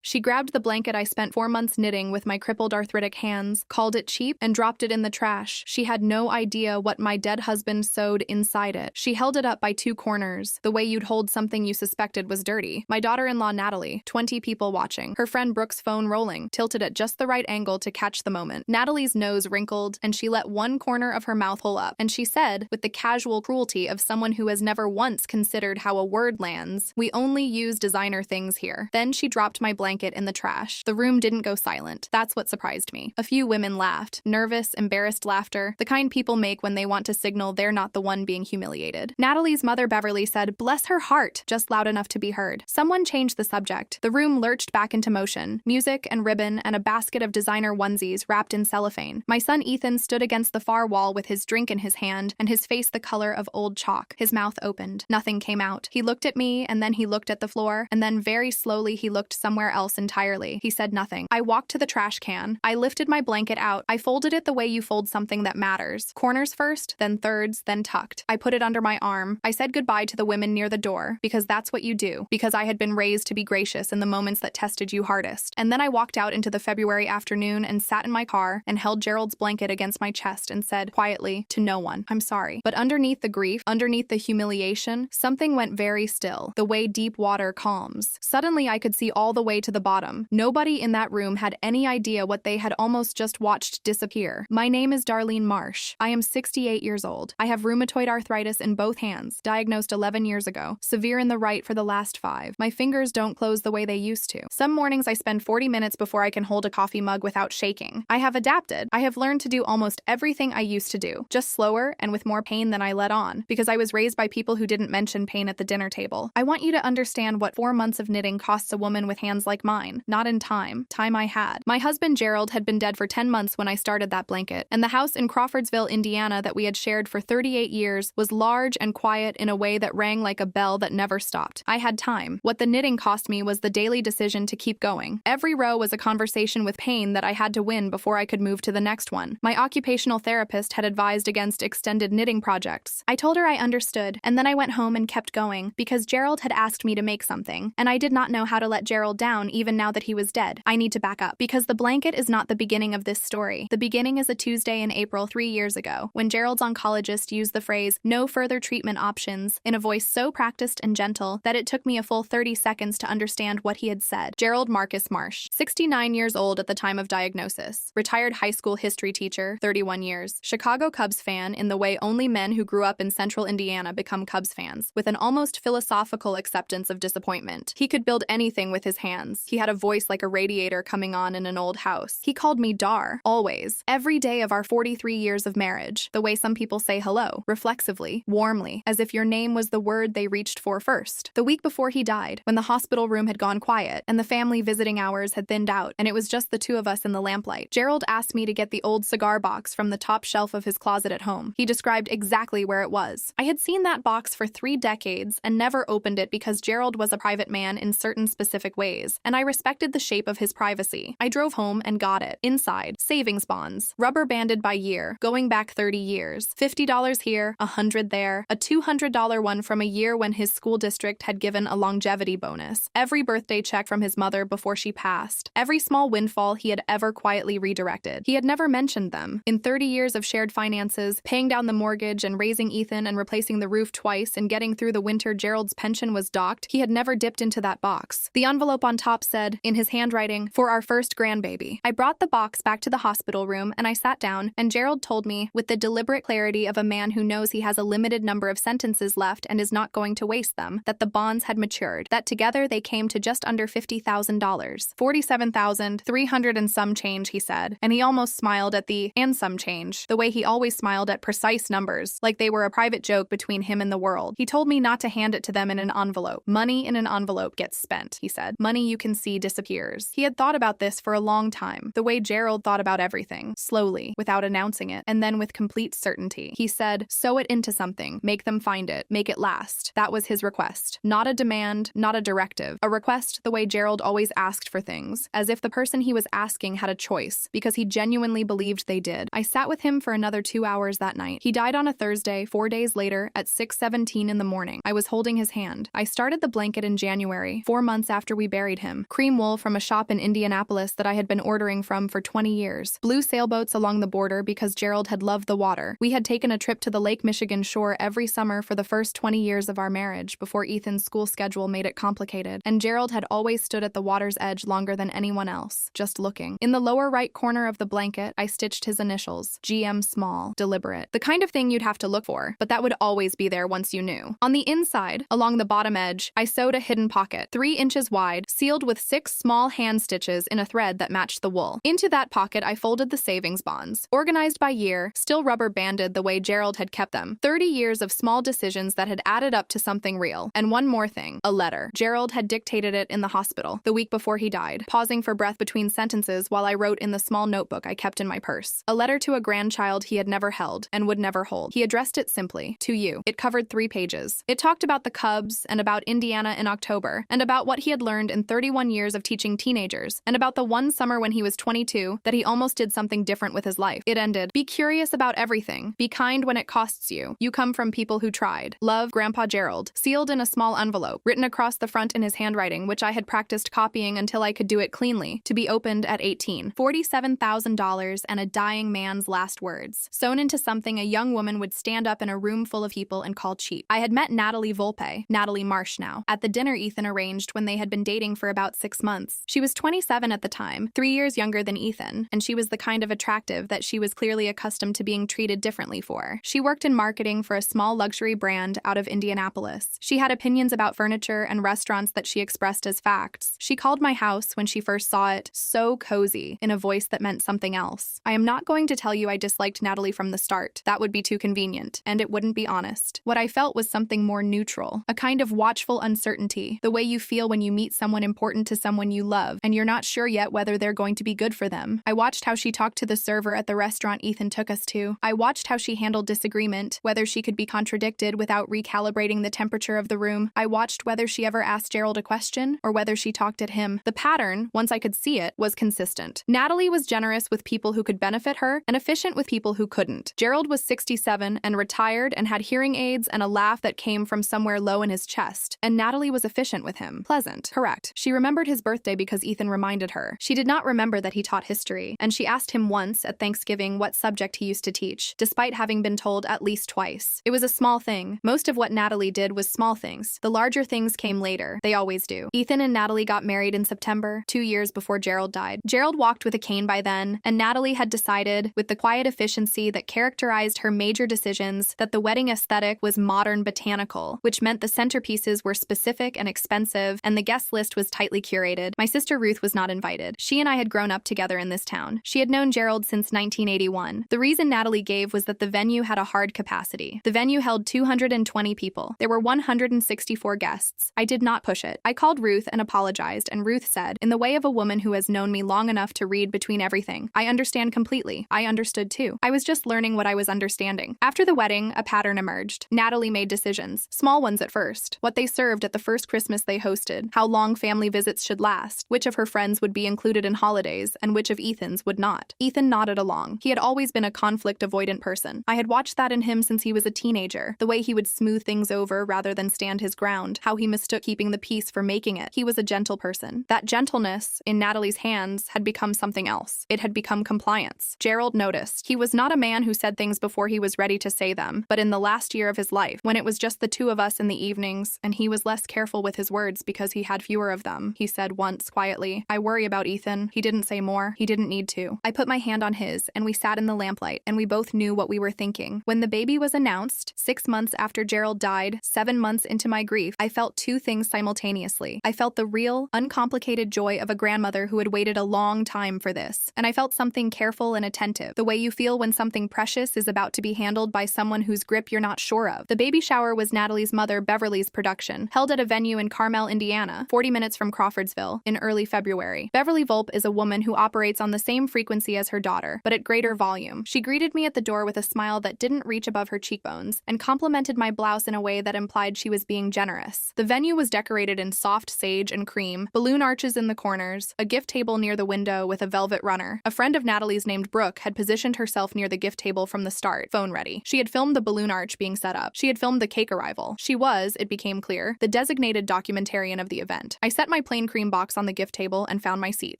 She grabbed the blanket I spent 4 months knitting with my crippled arthritic hands, called it cheap, and dropped it in the trash. She had no idea what my dead husband sewed inside it. She held it up by 2 corners, the way you'd hold something you suspected was dirty. My daughter-in-law Natalie, 20 people watching, her friend Brooke's phone rolling, tilted at just the right angle to catch the moment. Natalie's nose wrinkled, and she let one corner of her mouth hole up, and she said, with the casual cruelty of someone who has never once considered how a word lands, "We only use designer things here." Then she dropped my blanket in the trash. The room didn't go silent. That's what surprised me. A few women laughed, nervous, embarrassed laughter, the kind people make when they want to signal they're not the one being humiliated. Natalie's mother Beverly said, "Bless her heart," just loud enough to be heard. Someone changed the subject. The room lurched back into motion, music and ribbon and a basket of designer onesies wrapped in cellophane. My son Ethan stood against the far wall with his drink in his hand and his face the color of old chalk. His mouth opened. Nothing came out. He looked at me, and then he looked at the floor, and then very slowly he looked somewhere else entirely. He said nothing. I walked to the trash can. I lifted my blanket out. I folded it the way you fold something that matters. Corners first, then thirds, then tucked. I put it under my arm. I said goodbye to the women near the door, because that's what you do, because I had been raised to be gracious in the moments that tested you hardest. And then I walked out into the February afternoon and sat in my car and held Gerald's blanket against my chest and said quietly to no one, "I'm sorry." But underneath the grief, underneath the humiliation, something went very still, the way deep water calms. Suddenly I could see all the way to the bottom. Nobody in that room had any idea what they had almost just watched disappear. My name is Darlene Marsh. I am 68 years old. I have rheumatoid arthritis in both hands, diagnosed 11 years ago, severe in the right for the last 5. My fingers don't close the way they used to. Some mornings I spend 40 minutes before I can hold a coffee mug without shaking. I have adapted. I have learned to do almost everything I used to do, just slower and with more pain than I let on, because I was raised by people who didn't mention pain at the dinner table. I want you to understand what 4 months of knitting costs a woman with hands like mine, not in time I had. My husband Gerald had been dead for 10 months when I started that blanket, and the house in Crawfordsville, Indiana that we had shared for 38 years was large and quiet in a way that rang like a bell that never stopped. I had time. What the knitting cost me was the daily decision to keep going. Every row was a conversation with pain that I had to win before I could move to the next one. My occupational therapist had advised against extended knitting projects. I told her I understood, and then I went home and kept going, because Gerald had asked me to make something, and I did not know how to let Gerald down even now that he was dead. I need to back up, because the blanket is not the beginning of this story. The beginning is a Tuesday in April 3 years ago, when Gerald's oncologist used the phrase, "no further treatment options," in a voice so practiced and gentle that it took me a full 30 seconds to understand what he had said. Gerald Marcus Marsh, 69 years old at the time of diagnosis, retired high school history teacher, 31 years, Chicago Cubs fan in the way only men who grew up in central Indiana become Cubs fans, with an almost philosophical acceptance of disappointment. He could build anything with his hands. He had a voice like a radiator coming on in an old house. He called me Dar, always, every day of our 43 years of marriage, the way some people say hello, reflexively, warmly, as if your name was the word they reached for first. The week before he died, when the hospital room had gone quiet and the family visiting hours had thinned out and it was just the 2 of us in the lamplight, Gerald asked me to get the old cigar box from the top shelf of his closet at home. He described exactly where it was. I had seen that box for 3 decades and never opened it because Gerald was a private man in certain specific ways, and I respected the shape of his privacy. I drove home and got it. Inside, savings bonds, rubber banded by year, going back 30 years, $50 here, $100 there, a $200 one from a year when his school district had given a longevity bonus, every birthday check from his mother before she passed, every small windfall he had ever quietly redirected. He had never mentioned them. In 30 years of shared finances, paying down the mortgage and raising Ethan and replacing the roof twice and getting through the winter Gerald's pension was docked, he had never dipped into that box. The envelope on top said, in his handwriting, "For our first grandbaby." I brought the box back to the hospital room and I sat down, and Gerald told me, with the deliberate clarity of a man who knows he has a limited number of sentences left and is not going to waste them, that the bonds had matured, that together they came to just under $50,000. $47,300 and some change, he said, and he almost smiled at the "and some change," the way he always smiled at precise numbers, like they were a private joke between him and the world. He told me not to hand it to them in an envelope. Money in an envelope gets spent, he said. Money you can see disappears. He had thought about this for a long time, the way Gerald thought about everything, slowly, without announcing it, and then with complete certainty. He said, "Sew it into something, make them find it, make it last." That was his request. Not a demand, not a directive. A request the way Gerald always asked for things, as if the person he was asking had a choice, because he genuinely believed they did. I sat with him for another 2 hours that night. He died on a Thursday, 4 days later, at 6:17 in the morning. I was holding his hand. I started the blanket in January, 4 months after we buried him. him. Cream wool from a shop in Indianapolis that I had been ordering from for 20 years. Blue sailboats along the border because Gerald had loved the water. We had taken a trip to the Lake Michigan shore every summer for the first 20 years of our marriage before Ethan's school schedule made it complicated, and Gerald had always stood at the water's edge longer than anyone else, just looking. In the lower right corner of the blanket, I stitched his initials, GM small, deliberate. The kind of thing you'd have to look for, but that would always be there once you knew. On the inside, along the bottom edge, I sewed a hidden pocket, 3 inches wide, sealed with 6 small hand stitches in a thread that matched the wool. Into that pocket, I folded the savings bonds, organized by year, still rubber banded the way Gerald had kept them. 30 years of small decisions that had added up to something real. And one more thing, a letter. Gerald had dictated it in the hospital, the week before he died, pausing for breath between sentences while I wrote in the small notebook I kept in my purse. A letter to a grandchild he had never held and would never hold. He addressed it simply, to you. It covered 3 pages. It talked about the Cubs and about Indiana in October, and about what he had learned in 31 years of teaching teenagers, and about the one summer when he was 22 that he almost did something different with his life. It ended, be curious about everything. Be kind when it costs you. You come from people who tried. Love, Grandpa Gerald. Sealed in a small envelope, written across the front in his handwriting, which I had practiced copying until I could do it cleanly, to be opened at 18. $47,000 and a dying man's last words. Sewn into something a young woman would stand up in a room full of people and call cheap. I had met Natalie Volpe, Natalie Marsh now, at the dinner Ethan arranged when they had been dating for about 6 months. She was 27 at the time, 3 years younger than Ethan, and she was the kind of attractive that she was clearly accustomed to being treated differently for. She worked in marketing for a small luxury brand out of Indianapolis. She had opinions about furniture and restaurants that she expressed as facts. She called my house when she first saw it so cozy, in a voice that meant something else. I am not going to tell you I disliked Natalie from the start. That would be too convenient, and it wouldn't be honest. What I felt was something more neutral, a kind of watchful uncertainty, the way you feel when you meet someone important to someone you love, and you're not sure yet whether they're going to be good for them. I watched how she talked to the server at the restaurant Ethan took us to. I watched how she handled disagreement, whether she could be contradicted without recalibrating the temperature of the room. I watched whether she ever asked Gerald a question, or whether she talked at him. The pattern, once I could see it, was consistent. Natalie was generous with people who could benefit her, and efficient with people who couldn't. Gerald was 67 and retired and had hearing aids and a laugh that came from somewhere low in his chest, and Natalie was efficient with him. Pleasant. Correct. She remembered his birthday because Ethan reminded her. She did not remember that he taught history, and she asked him once at Thanksgiving what subject he used to teach, despite having been told at least twice. It was a small thing. Most of what Natalie did was small things. The larger things came later. They always do. Ethan and Natalie got married in September, 2 years before Gerald died. Gerald walked with a cane by then, and Natalie had decided, with the quiet efficiency that characterized her major decisions, that the wedding aesthetic was modern botanical, which meant the centerpieces were specific and expensive, and the guest list was tightly curated. My sister Ruth was not invited. She and I had grown up together in this town. She had known Gerald since 1981. The reason Natalie gave was that the venue had a hard capacity. The venue held 220 people. There were 164 guests. I did not push it. I called Ruth and apologized, and Ruth said, in the way of a woman who has known me long enough to read between everything, I understand completely. I understood too. I was just learning what I was understanding. After the wedding, a pattern emerged. Natalie made decisions. Small ones at first. What they served at the first Christmas they hosted, how long family visits should last, which of her friends would be included in holidays, and which of Ethan's would not. Ethan nodded along. He had always been a conflict-avoidant person. I had watched that in him since he was a teenager. The way he would smooth things over rather than stand his ground, how he mistook keeping the peace for making it. He was a gentle person. That gentleness, in Natalie's hands, had become something else. It had become compliance. Gerald noticed. He was not a man who said things before he was ready to say them, but in the last year of his life, when it was just the two of us in the evenings, and he was less careful with his words because he had fewer of them, he said once quietly, I worry about Ethan. He didn't say more. He didn't need to. I put my hand on his, and we sat in the lamplight, and we both knew what we were thinking. When the baby was announced, 6 months after Gerald died, 7 months into my grief, I felt two things simultaneously. I felt the real, uncomplicated joy of a grandmother who had waited a long time for this, and I felt something careful and attentive, the way you feel when something precious is about to be handled by someone whose grip you're not sure of. The baby shower was Natalie's mother Beverly's production, held at a venue in Carmel, Indiana, 40 minutes from Crawfordsville, in early February. Beverly Volpe is a woman who operates on the same frequency as her daughter, but at greater volume. She greeted me at the door with a smile that didn't reach above her cheekbones, and complimented my blouse in a way that implied she was being generous. The venue was decorated in soft sage and cream, balloon arches in the corners, a gift table near the window with a velvet runner. A friend of Natalie's named Brooke had positioned herself near the gift table from the start, phone ready. She had filmed the balloon arch being set up. She had filmed the cake arrival. She was, it became clear, the designated documentarian of the event. I set my my plain cream box on the gift table and found my seat.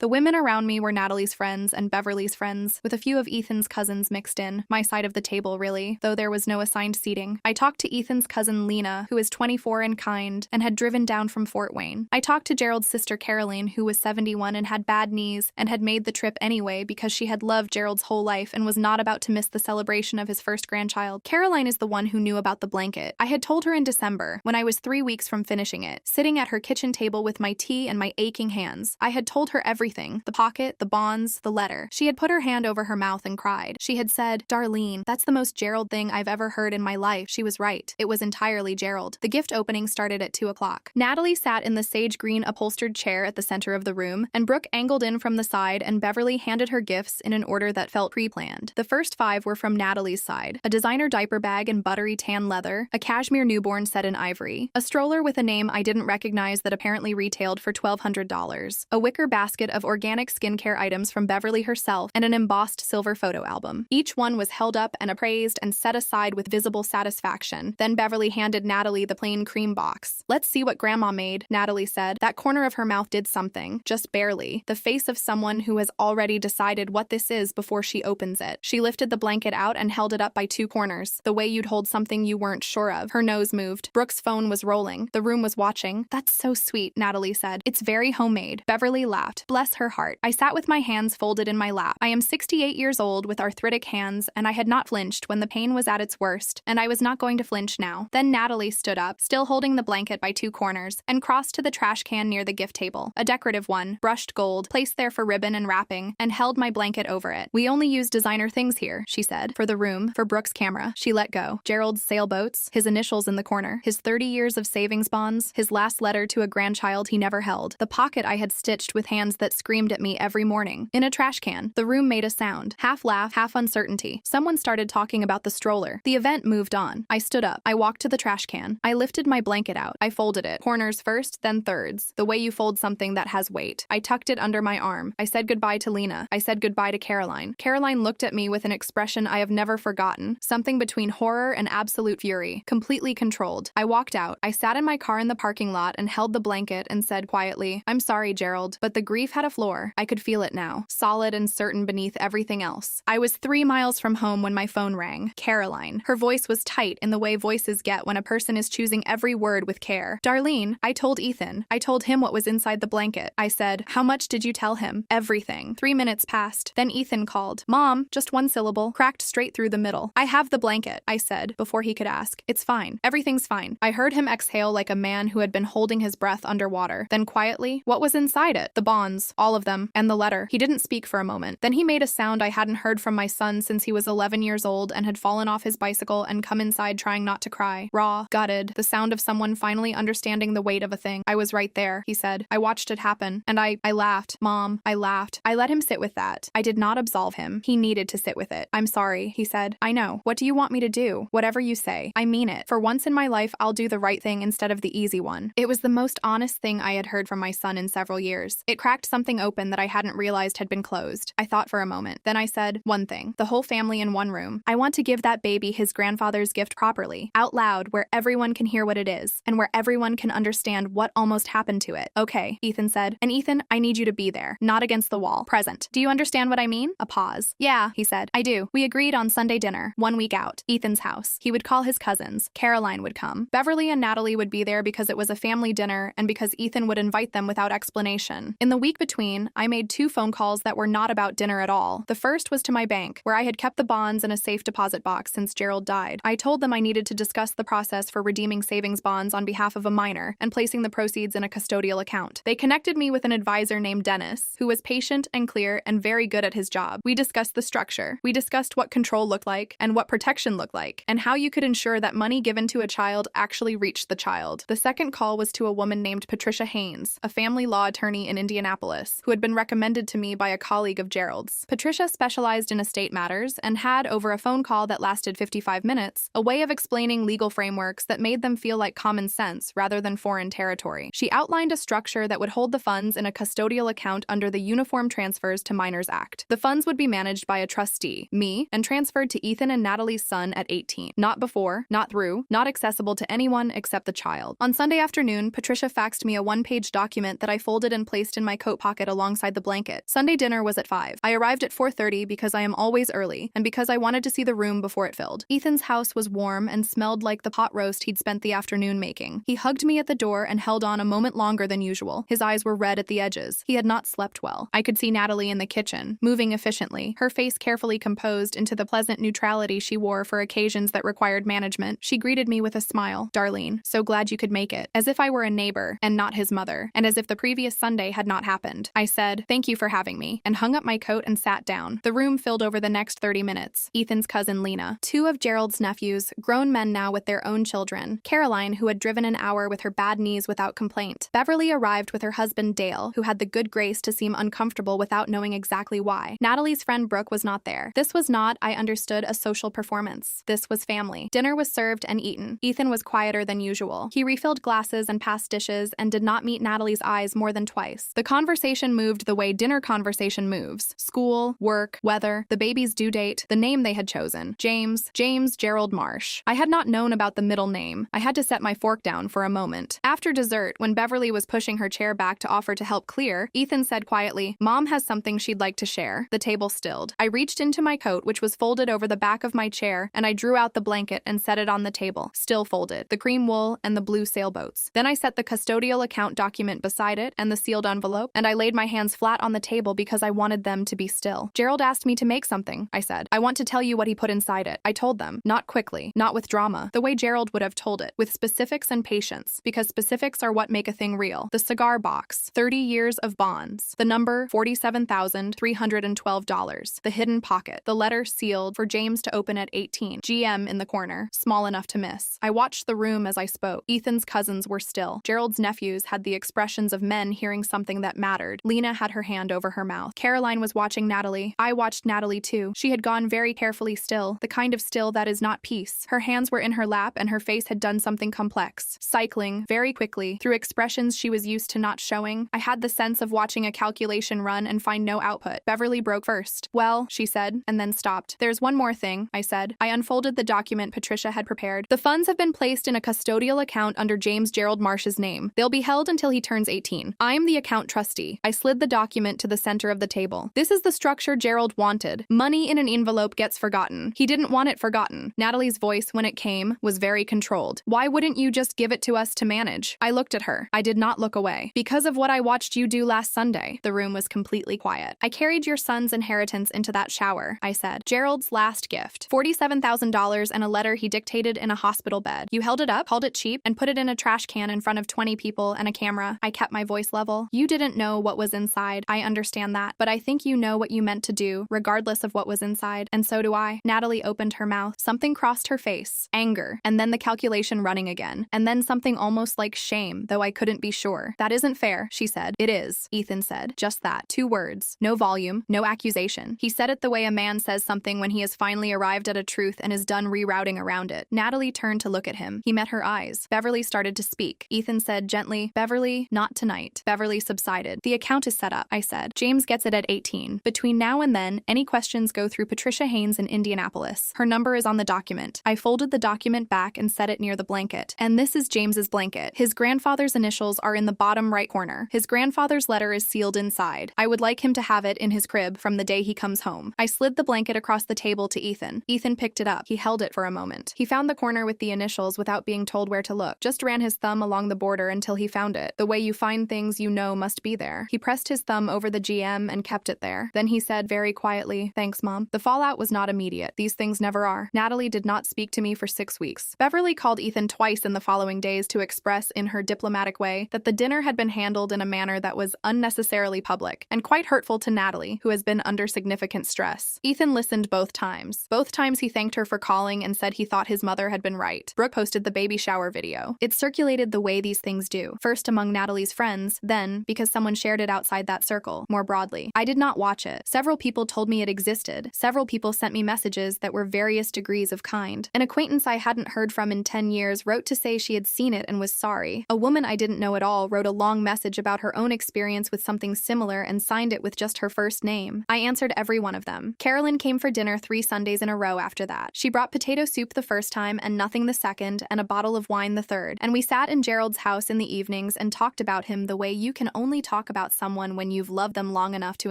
The women around me were Natalie's friends and Beverly's friends, with a few of Ethan's cousins mixed in. My side of the table, really, though there was no assigned seating. I talked to Ethan's cousin Lena, who is 24 and kind, and had driven down from Fort Wayne. I talked to Gerald's sister Caroline, who was 71 and had bad knees, and had made the trip anyway because she had loved Gerald's whole life and was not about to miss the celebration of his first grandchild. Caroline is the one who knew about the blanket. I had told her in December, when I was 3 weeks from finishing it, sitting at her kitchen table with my tea and my aching hands. I had told her everything: the pocket, the bonds, the letter. She had put her hand over her mouth and cried. She had said, "Darlene, that's the most Gerald thing I've ever heard in my life." She was right. It was entirely Gerald. The gift opening started at 2 o'clock. Natalie sat in the sage green upholstered chair at the center of the room, and Brooke angled in from the side, and Beverly handed her gifts in an order that felt pre-planned. The first 5 were from Natalie's side: a designer diaper bag in buttery tan leather, a cashmere newborn set in ivory, a stroller with a name I didn't recognize that apparently retailed for $1,200, a wicker basket of organic skincare items from Beverly herself, and an embossed silver photo album. Each one was held up and appraised and set aside with visible satisfaction. Then Beverly handed Natalie the plain cream box. "Let's see what Grandma made," Natalie said. That corner of her mouth did something, just barely. The face of someone who has already decided what this is before she opens it. She lifted the blanket out and held it up by 2 corners, the way you'd hold something you weren't sure of. Her nose moved. Brooke's phone was rolling. The room was watching. "That's so sweet," Natalie said. "It's very homemade." Beverly laughed. Bless her heart. I sat with my hands folded in my lap. I am 68 years old with arthritic hands, and I had not flinched when the pain was at its worst, and I was not going to flinch now. Then Natalie stood up, still holding the blanket by 2 corners, and crossed to the trash can near the gift table, a decorative one, brushed gold, placed there for ribbon and wrapping, and held my blanket over it. "We only use designer things here," she said. "For the room, for Brooke's camera." She let go. Gerald's sailboats, his initials in the corner, his 30 years of savings bonds, his last letter to a grandchild he never held, the pocket I had stitched with hands that screamed at me every morning. In a trash can. The room made a sound. Half laugh, half uncertainty. Someone started talking about the stroller. The event moved on. I stood up. I walked to the trash can. I lifted my blanket out. I folded it. Corners first, then thirds. The way you fold something that has weight. I tucked it under my arm. I said goodbye to Lena. I said goodbye to Caroline. Caroline looked at me with an expression I have never forgotten. Something between horror and absolute fury. Completely controlled. I walked out. I sat in my car in the parking lot and held the blanket and said quietly, "I'm sorry, Gerald, but the grief had a floor." I could feel it now. Solid and certain beneath everything else. I was 3 miles from home when my phone rang. Caroline. Her voice was tight in the way voices get when a person is choosing every word with care. "Darlene, I told Ethan. I told him what was inside the blanket." I said, "How much did you tell him?" "Everything." 3 minutes passed. Then Ethan called. "Mom," just 1 syllable, cracked straight through the middle. "I have the blanket," I said, before he could ask. "It's fine. Everything's fine." I heard him exhale like a man who had been holding his breath underwater. Then quietly, "What was inside it?" "The bonds. All of them. And the letter." He didn't speak for a moment. Then he made a sound I hadn't heard from my son since he was 11 years old and had fallen off his bicycle and come inside trying not to cry. Raw, gutted, the sound of someone finally understanding the weight of a thing. "I was right there," he said. "I watched it happen. And I laughed. Mom, I laughed. I let him sit with that. I did not absolve him. He needed to sit with it." "I'm sorry," he said. "I know. What do you want me to do?" "Whatever you say. I mean it. For once in my life, I'll do the right thing instead of the easy one." It was the most honest thing I had heard from my son in several years. It cracked something open that I hadn't realized had been closed. I thought for a moment. Then I said, "One thing. The whole family in one room. I want to give that baby his grandfather's gift properly, out loud, where everyone can hear what it is, and where everyone can understand what almost happened to it." "Okay," Ethan said. "And Ethan, I need you to be there. Not against the wall. Present. Do you understand what I mean?" A pause. "Yeah," he said. "I do. We agreed on Sunday dinner, 1 week out. Ethan's house. He would call his cousins. Caroline would come. Beverly and Natalie would be there because it was a family dinner and because Ethan would invite them without explanation. In the week between, I made 2 phone calls that were not about dinner at all. The first was to my bank, where I had kept the bonds in a safe deposit box since Gerald died. I told them I needed to discuss the process for redeeming savings bonds on behalf of a minor and placing the proceeds in a custodial account. They connected me with an advisor named Dennis, who was patient and clear and very good at his job. We discussed the structure. We discussed what control looked like and what protection looked like, and how you could ensure that money given to a child actually reached the child. The second call was to a woman named Patricia Haynes, a family law attorney in Indianapolis, who had been recommended to me by a colleague of Gerald's. Patricia specialized in estate matters and had, over a phone call that lasted 55 minutes, a way of explaining legal frameworks that made them feel like common sense rather than foreign territory. She outlined a structure that would hold the funds in a custodial account under the Uniform Transfers to Minors Act. The funds would be managed by a trustee, me, and transferred to Ethan and Natalie's son at 18. Not before, not through, not accessible to anyone except the child. On Sunday afternoon, Patricia faxed me a 1-page 9-page document that I folded and placed in my coat pocket alongside the blanket. Sunday dinner was at 5. I arrived at 4:30 because I am always early, and because I wanted to see the room before it filled. Ethan's house was warm and smelled like the pot roast he'd spent the afternoon making. He hugged me at the door and held on a moment longer than usual. His eyes were red at the edges. He had not slept well. I could see Natalie in the kitchen, moving efficiently, her face carefully composed into the pleasant neutrality she wore for occasions that required management. She greeted me with a smile. "Darlene, so glad you could make it," as if I were a neighbor and not his mother, and as if the previous Sunday had not happened. I said, "Thank you for having me," and hung up my coat and sat down. The room filled over the next 30 minutes. Ethan's cousin Lena, two of Gerald's nephews, grown men now with their own children, Caroline, who had driven an hour with her bad knees without complaint. Beverly arrived with her husband Dale, who had the good grace to seem uncomfortable without knowing exactly why. Natalie's friend Brooke was not there. This was not, I understood, a social performance. This was family. Dinner was served and eaten. Ethan was quieter than usual. He refilled glasses and passed dishes and did not meet Natalie's eyes more than twice. The conversation moved the way dinner conversation moves. School, work, weather, the baby's due date, the name they had chosen. James Gerald Marsh. I had not known about the middle name. I had to set my fork down for a moment. After dessert, when Beverly was pushing her chair back to offer to help clear, Ethan said quietly, "Mom has something she'd like to share." The table stilled. I reached into my coat, which was folded over the back of my chair, and I drew out the blanket and set it on the table, still folded, the cream wool and the blue sailboats. Then I set the custodial account document beside it and the sealed envelope, and I laid my hands flat on the table because I wanted them to be still. "Gerald asked me to make something," I said. "I want to tell you what he put inside it." I told them, not quickly, not with drama, the way Gerald would have told it, with specifics and patience, because specifics are what make a thing real. The cigar box, 30 years of bonds, the number $47,312, the hidden pocket, the letter sealed for James to open at 18, GM in the corner, small enough to miss. I watched the room as I spoke. Ethan's cousins were still. Gerald's nephews had the expressions of men hearing something that mattered. Lena had her hand over her mouth. Caroline was watching Natalie. I watched Natalie too. She had gone very carefully still, the kind of still that is not peace. Her hands were in her lap and her face had done something complex, cycling, very quickly, through expressions she was used to not showing. I had the sense of watching a calculation run and find no output. Beverly broke first. "Well," she said, and then stopped. "There's one more thing," I said. I unfolded the document Patricia had prepared. "The funds have been placed in a custodial account under James Gerald Marsh's name. They'll be held until he turns 18. I'm the account trustee." I slid the document to the center of the table. "This is the structure Gerald wanted. Money in an envelope gets forgotten. He didn't want it forgotten." Natalie's voice, when it came, was very controlled. "Why wouldn't you just give it to us to manage?" I looked at her. I did not look away. "Because of what I watched you do last Sunday." The room was completely quiet. "I carried your son's inheritance into that shower," I said. "Gerald's last gift. $47,000 and a letter he dictated in a hospital bed. You held it up, called it cheap, and put it in a trash can in front of 20 people and a camera." I kept my voice level. "You didn't know what was inside. I understand that. But I think you know what you meant to do, regardless of what was inside. And so do I." Natalie opened her mouth. Something crossed her face. Anger. And then the calculation running again. And then something almost like shame, though I couldn't be sure. "That isn't fair," she said. "It is," Ethan said. Just that. 2 words. No volume. No accusation. He said it the way a man says something when he has finally arrived at a truth and is done rerouting around it. Natalie turned to look at him. He met her eyes. Beverly started to speak. Ethan said gently, "Beverly, not tonight." Beverly subsided. "The account is set up," I said. "James gets it at 18. Between now and then, any questions go through Patricia Haynes in Indianapolis. Her number is on the document." I folded the document back and set it near the blanket. "And this is James's blanket. His grandfather's initials are in the bottom right corner. His grandfather's letter is sealed inside. I would like him to have it in his crib from the day he comes home." I slid the blanket across the table to Ethan. Ethan picked it up. He held it for a moment. He found the corner with the initials without being told where to look. Just ran his thumb along the border until he found it. The way you find things you know must be there. He pressed his thumb over the GM and kept it there. Then he said very quietly, "Thanks, Mom." The fallout was not immediate. These things never are. Natalie did not speak to me for 6 weeks. Beverly called Ethan twice in the following days to express, in her diplomatic way, that the dinner had been handled in a manner that was unnecessarily public and quite hurtful to Natalie, who has been under significant stress. Ethan listened both times. Both times he thanked her for calling and said he thought his mother had been right. Brooke posted the baby shower video. It circulated the way these things do, first among Natalie's friends, then, because someone shared it outside that circle, more broadly. I did not watch it. Several people told me it existed. Several people sent me messages that were various degrees of kind. An acquaintance I hadn't heard from in 10 years wrote to say she had seen it and was sorry. A woman I didn't know at all wrote a long message about her own experience with something similar and signed it with just her first name. I answered every one of them. Carolyn came for dinner 3 Sundays in a row after that. She brought potato soup the first time and nothing the second, and a bottle of wine the third. And we sat in Gerald's house in the evenings things and talked about him the way you can only talk about someone when you've loved them long enough to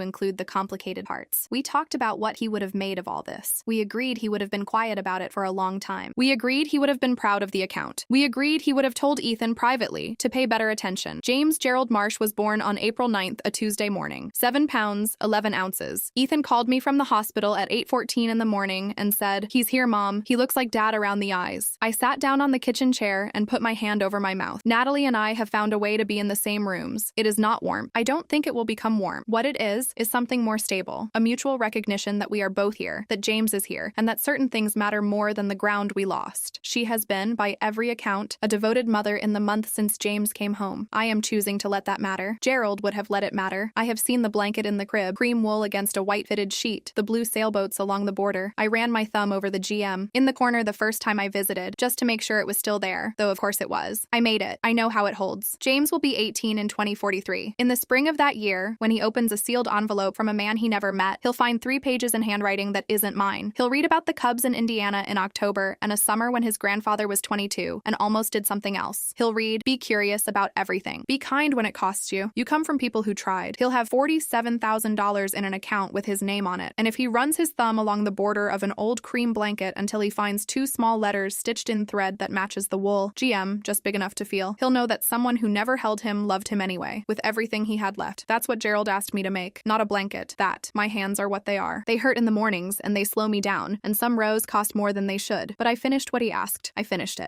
include the complicated parts. We talked about what he would have made of all this. We agreed he would have been quiet about it for a long time. We agreed he would have been proud of the account. We agreed he would have told Ethan privately to pay better attention. James Gerald Marsh was born on April 9th, a Tuesday morning. 7 pounds, 11 ounces. Ethan called me from the hospital at 8:14 in the morning and said, "He's here, Mom. He looks like Dad around the eyes." I sat down on the kitchen chair and put my hand over my mouth. Natalie and I have found a way to be in the same rooms. It is not warm. I don't think it will become warm. What it is something more stable. A mutual recognition that we are both here, that James is here, and that certain things matter more than the ground we lost. She has been, by every account, a devoted mother in the month since James came home. I am choosing to let that matter. Gerald would have let it matter. I have seen the blanket in the crib, cream wool against a white fitted sheet, the blue sailboats along the border. I ran my thumb over the GM in the corner the first time I visited, just to make sure it was still there, though of course it was. I made it. I know how it holds. James will be 18 in 2043. In the spring of that year, when he opens a sealed envelope from a man he never met, he'll find 3 pages in handwriting that isn't mine. He'll read about the Cubs in Indiana in October and a summer when his grandfather was 22 and almost did something else. He'll read, "Be curious about everything. Be kind when it costs you. You come from people who tried." He'll have $47,000 in an account with his name on it, and if he runs his thumb along the border of an old cream blanket until he finds 2 small letters stitched in thread that matches the wool, GM, just big enough to feel, he'll know that someone who never held him loved him anyway, with everything he had left. That's what Gerald asked me to make. Not a blanket. That. My hands are what they are. They hurt in the mornings, and they slow me down, and some rows cost more than they should, but I finished what he asked. I finished it.